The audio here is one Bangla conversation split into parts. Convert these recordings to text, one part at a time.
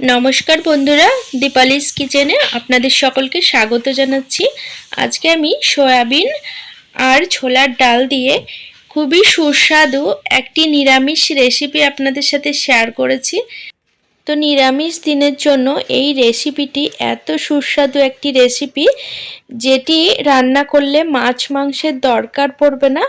নমস্কার বন্ধুরা, দীপালিস কিচেনে আপনাদের সকলকে স্বাগত জানাচ্ছি। আজকে আমি সয়াবিন আর ছোলার ডাল দিয়ে খুবই সুস্বাদু একটি নিরামিষ রেসিপি আপনাদের সাথে শেয়ার করেছি। তো নিরামিষ দিনের জন্য এই রেসিপিটি এত সুস্বাদু একটি রেসিপি, যেটি রান্না করলে মাছ মাংসের দরকার পড়বে না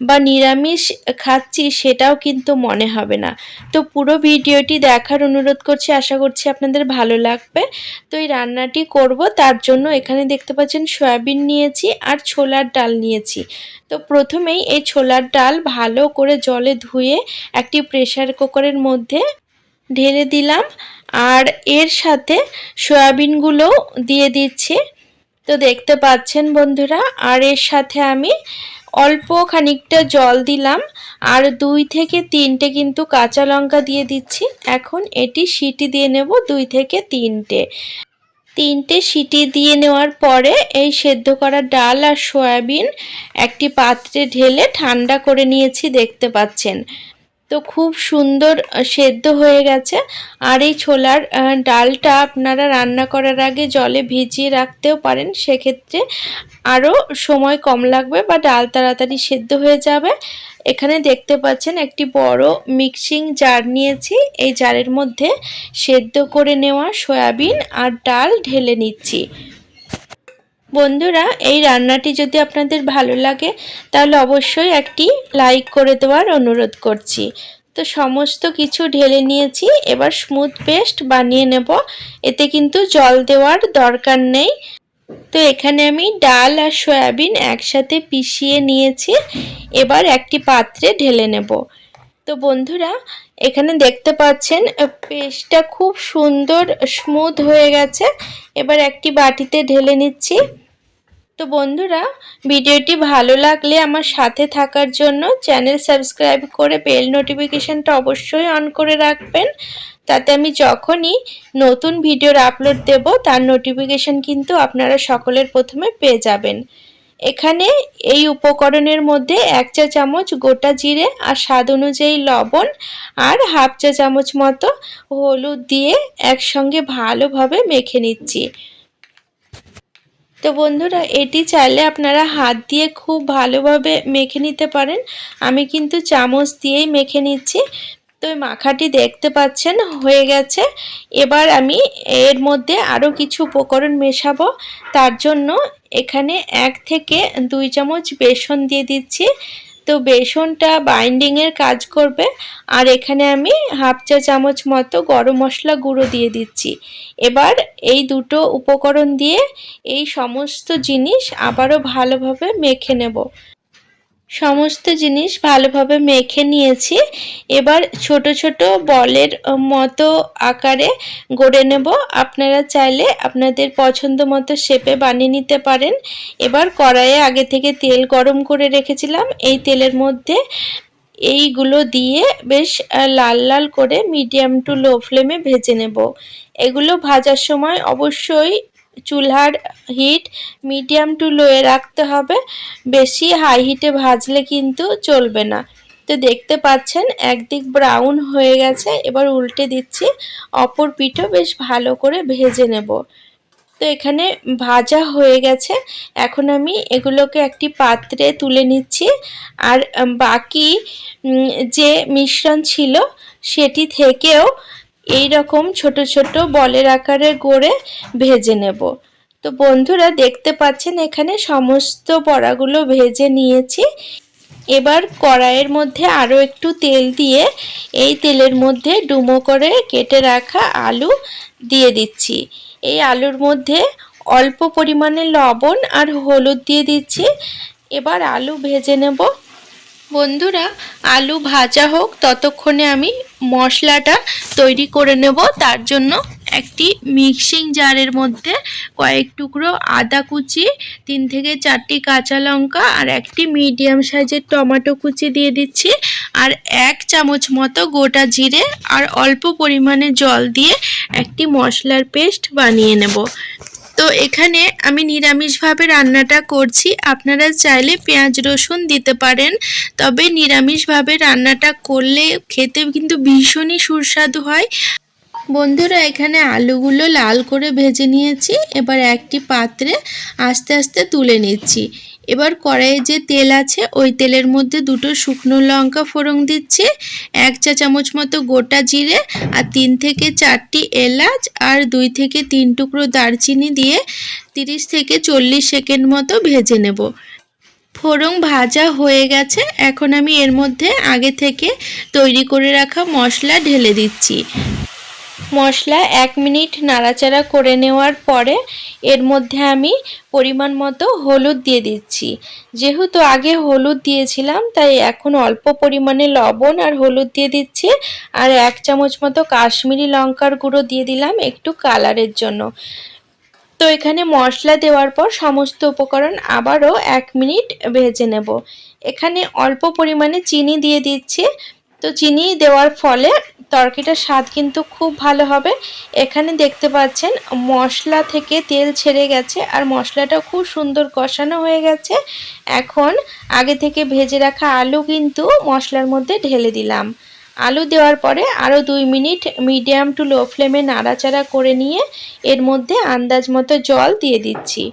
বা নিরামিষ খাচ্ছি সেটাও কিন্তু মনে হবে না। তো পুরো ভিডিওটি দেখার অনুরোধ করছি, আশা করছি আপনাদের ভালো লাগবে। তো এই রান্নাটি করব, তার জন্য এখানে দেখতে পাচ্ছেন সয়াবিন নিয়েছি আর ছোলার ডাল নিয়েছি। তো প্রথমেই এই ছোলার ডাল ভালো করে জলে ধুয়ে একটি প্রেসার কুকারের মধ্যে ঢেলে দিলাম আর এর সাথে সয়াবিনগুলো দিয়ে দিচ্ছি। তো দেখতে পাচ্ছেন বন্ধুরা, আর এর সাথে আমি অল্প খানিকটা জল দিলাম আর 2 থেকে 3টে কিন্তু কাঁচা লঙ্কা দিয়ে দিচ্ছি। এখন এটি সিটি দিয়ে নেব 2 থেকে 3টে সিটি দিয়ে নেওয়ার পরে এই সেদ্ধ করা ডাল আর সয়াবিন একটি পাত্রে ঢেলে ঠান্ডা করে নিয়েছি, দেখতে পাচ্ছেন। তো খুব সুন্দর সেদ্ধ হয়ে গেছে। আর এই ছোলার ডালটা আপনারা রান্না করার আগে জলে ভিজিয়ে রাখতেও পারেন, সেক্ষেত্রে আরও সময় কম লাগবে বা ডাল তাড়াতাড়ি সেদ্ধ হয়ে যাবে। এখানে দেখতে পাচ্ছেন একটি বড় মিক্সিং জার নিয়েছি, এই জারের মধ্যে সেদ্ধ করে নেওয়া সয়াবিন আর ডাল ঢেলে নিচ্ছি। বন্ধুরা, এই রান্নাটি যদি আপনাদের ভালো লাগে তাহলে অবশ্যই একটি লাইক করে দেওয়ার অনুরোধ করছি। তো সমস্ত কিছু ঢেলে নিয়েছি, এবার স্মুথ পেস্ট বানিয়ে নেব, এতে কিন্তু জল দেওয়ার দরকার নেই। তো এখানে আমি ডাল আর সয়াবিন একসাথে পিষিয়ে নিয়েছি, এবার একটি পাত্রে ঢেলে নেব। তো বন্ধুরা, এখানে দেখতে পাচ্ছেন পেস্টটা খুব সুন্দর স্মুথ হয়ে গেছে। এবার একটি বাটিতে ঢেলে নিচ্ছি। তো বন্ধুরা, ভিডিওটি ভালো লাগলে আমার সাথে থাকার জন্য চ্যানেল সাবস্ক্রাইব করে বেল নোটিফিকেশনটা অবশ্যই অন করে রাখবেন, তাতে আমি যখনই নতুন ভিডিওর আপলোড দেব তার নোটিফিকেশন কিন্তু আপনারা সকলের প্রথমে পেয়ে যাবেন। এখানে এই উপকরণের মধ্যে 1 চা চামচ গোটা জিরে আর স্বাদ অনুযায়ী লবণ আর হাফ চা চামচ মতো হলুদ দিয়ে একসঙ্গে ভালোভাবে মেখে নিচ্ছি। তো বন্ধুরা, এটি চাইলে আপনারা হাত দিয়ে খুব ভালোভাবে মেখে নিতে পারেন, আমি কিন্তু চামচ দিয়েই মেখে নিচ্ছি। তো মাখাটি দেখতে পাচ্ছেন হয়ে গেছে। এবার আমি এর মধ্যে আরও কিছু উপকরণ মেশাবো, তার জন্য এখানে 1 থেকে 2 চামচ বেসন দিয়ে দিচ্ছি। তো বেসনটা বাইন্ডিংয়ের কাজ করবে। আর এখানে আমি হাফ চা চামচ মতো গরম মশলা গুঁড়ো দিয়ে দিচ্ছি। এবার এই দুটো উপকরণ দিয়ে এই সমস্ত জিনিস আবারও ভালোভাবে মেখে নেব। সমস্ত জিনিস ভালোভাবে মেখে নিয়েছি। এবার ছোট ছোট বলের মতো আকারে গড়ে নেব। আপনারা চাইলে আপনাদের পছন্দ মতো শেপে বানিয়ে নিতে পারেন। এবার কড়াইয়ে আগে থেকে তেল গরম করে রেখেছিলাম, এই তেলের মধ্যে এইগুলো দিয়ে বেশ লাল লাল করে মিডিয়াম টু লো ফ্লেমে ভেজে নেব। এগুলো ভাজার সময় অবশ্যই চুলার হিট মিডিয়াম টু লোয়ে রাখতে হবে, বেশি হাই হিটে ভাজলে কিন্তু চলবে না। তো দেখতে পাচ্ছেন একদিক ব্রাউন হয়ে গেছে, এবার উল্টে দিচ্ছি, অপর পিঠও বেশ ভালো করে ভেজে নেব। তো এখানে ভাজা হয়ে গেছে, এখন আমি এগুলোকে একটি পাত্রে তুলে নিচ্ছি। আর বাকি যে মিশ্রণ ছিল সেটি থেকেও এই রকম ছোট ছোট বলের আকারে গড়ে ভেজে নেব। তো বন্ধুরা, দেখতে পাচ্ছেন এখানে সমস্ত বড়াগুলো ভেজে নিয়েছি। এবার কড়াইয়ের মধ্যে আরও একটু তেল দিয়ে এই তেলের মধ্যে ডুমো করে কেটে রাখা আলু দিয়ে দিচ্ছি। এই আলুর মধ্যে অল্প পরিমাণে লবণ আর হলুদ দিয়ে দিচ্ছি। এবার আলু ভেজে নেব। বন্ধুরা, আলু ভাজা হোক ততক্ষণে আমি মশলাটা তৈরি করে নেব। তার জন্য একটি মিক্সিং জারের মধ্যে কয়েক টুকরো আদা কুচি, 3 থেকে 4টি কাঁচা লঙ্কা আর একটি মিডিয়াম সাইজের টমেটো কুচি দিয়ে দিচ্ছি। আর 1 চামচ মতো গোটা জিরে আর অল্প পরিমাণে জল দিয়ে একটি মশলার পেস্ট বানিয়ে নেব। তো এখানে আমি নিরামিষভাবে রান্নাটা করছি, আপনারা চাইলে পেঁয়াজ রসুন দিতে পারেন, তবে নিরামিষভাবে রান্নাটা করলে খেতে কিন্তু ভীষণই সুস্বাদু হয়। বন্ধুরা এখানে আলুগুলো লাল করে ভেজে নিয়েছি। এবার একটি পাত্রে আস্তে আস্তে তুলে নিচ্ছি। এবার কড়াইয়ে যে তেল আছে ওই তেলের মধ্যে দুটো শুকনো লঙ্কা ফোড়ন দিচ্ছি, 1 চা চামচ মতো গোটা জিরে আর 3 থেকে 4টি এলাচ আর 2 থেকে 3 টুকরো দারচিনি দিয়ে 30 থেকে 40 সেকেন্ড মতো ভেজে নেব। ফোড়ন ভাজা হয়ে গেছে। এখন আমি এর মধ্যে আগে থেকে তৈরি করে রাখা মশলা ঢেলে দিচ্ছি। মশলা 1 মিনিট নাড়াচাড়া করে নেওয়ার পরে এর মধ্যে আমি পরিমাণ মতো হলুদ দিয়ে দিচ্ছি। যেহেতু আগে হলুদ দিয়েছিলাম তাই এখন অল্প পরিমাণে লবণ আর হলুদ দিয়ে দিচ্ছি, আর 1 চামচ মতো কাশ্মীরি লঙ্কার গুঁড়ো দিয়ে দিলাম একটু কালারের জন্য। তো এখানে মশলা দেওয়ার পর সমস্ত উপকরণ আবারও 1 মিনিট ভেজে নেব। এখানে অল্প পরিমাণে চিনি দিয়ে দিচ্ছি। তো চিনি দেওয়ার ফলে তরকারিটার স্বাদ কিন্তু খুব ভালো হবে। এখানে দেখতে পাচ্ছেন মশলা থেকে তেল ছেড়ে গেছে আর মশলাটা খুব সুন্দর কষানো হয়ে গেছে। এখন আগে থেকে ভেজে রাখা আলু কিন্তু মশলার মধ্যে ঢেলে দিলাম। আলু দেওয়ার পরে আরও 2 মিনিট মিডিয়াম টু লো ফ্লেমে নাড়াচাড়া করে নিয়ে এর মধ্যে আন্দাজ মতো জল দিয়ে দিচ্ছি।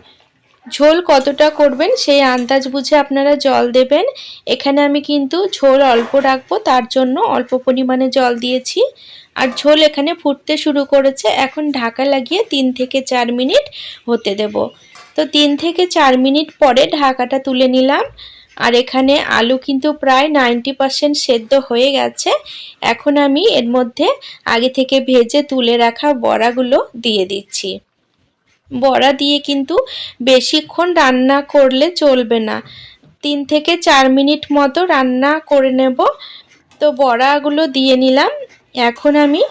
ঝোল কতটা করবেন সেই আন্দাজ বুঝে আপনারা জল দেবেন। এখানে আমি কিন্তু ঝোল অল্প রাখবো, তার জন্য অল্প পরিমাণে জল দিয়েছি। আর ঝোল এখানে ফুটতে শুরু করেছে। এখন ঢাকা লাগিয়ে 3 থেকে 4 মিনিট হতে দেব। তো 3 থেকে 4 মিনিট পরে ঢাকাটা তুলে নিলাম। আর এখানে আলু কিন্তু প্রায় 90% সেদ্ধ হয়ে গেছে। এখন আমি এর মধ্যে আগে থেকে ভেজে তুলে রাখা বড়াগুলো দিয়ে দিচ্ছি। বড়া দিয়ে কিন্তু বেশিক্ষণ রান্না করলে চলবে না, 3 থেকে 4 মিনিট মতো রান্না করে নেব। তো বড়াগুলো দিয়ে নিলাম। এখন আমি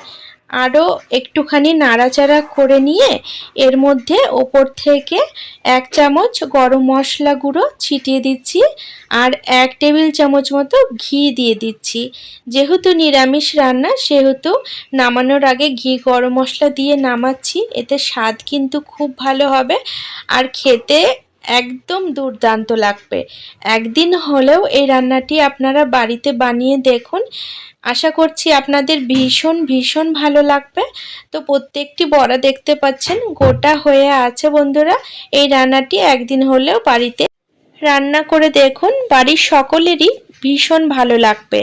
আরও একটুখানি নাড়াচাড়া করে নিয়ে এর মধ্যে ওপর থেকে 1 চামচ গরম মশলা গুঁড়ো ছিটিয়ে দিচ্ছি আর 1 টেবিল চামচ মতো ঘি দিয়ে দিচ্ছি। যেহেতু নিরামিষ রান্না সেহেতু নামানোর আগে ঘি গরম মশলা দিয়ে নামাচ্ছি। এতে স্বাদ কিন্তু খুব ভালো হবে আর খেতে একদম দুর্দান্ত লাগবে। একদিন হলেও এই রান্নাটি আপনারা বাড়িতে বানিয়ে দেখুন। আশা করছি আপনাদের ভীষণ ভালো লাগবে। তো প্রত্যেকটি বড়া দেখতে পাচ্ছেন গোটা হয়ে আছে। বন্ধুরা এই রান্নাটি একদিন হলেও বাড়িতে রান্না করে দেখুন, বাড়ির সকলেরই ভীষণ ভালো লাগবে।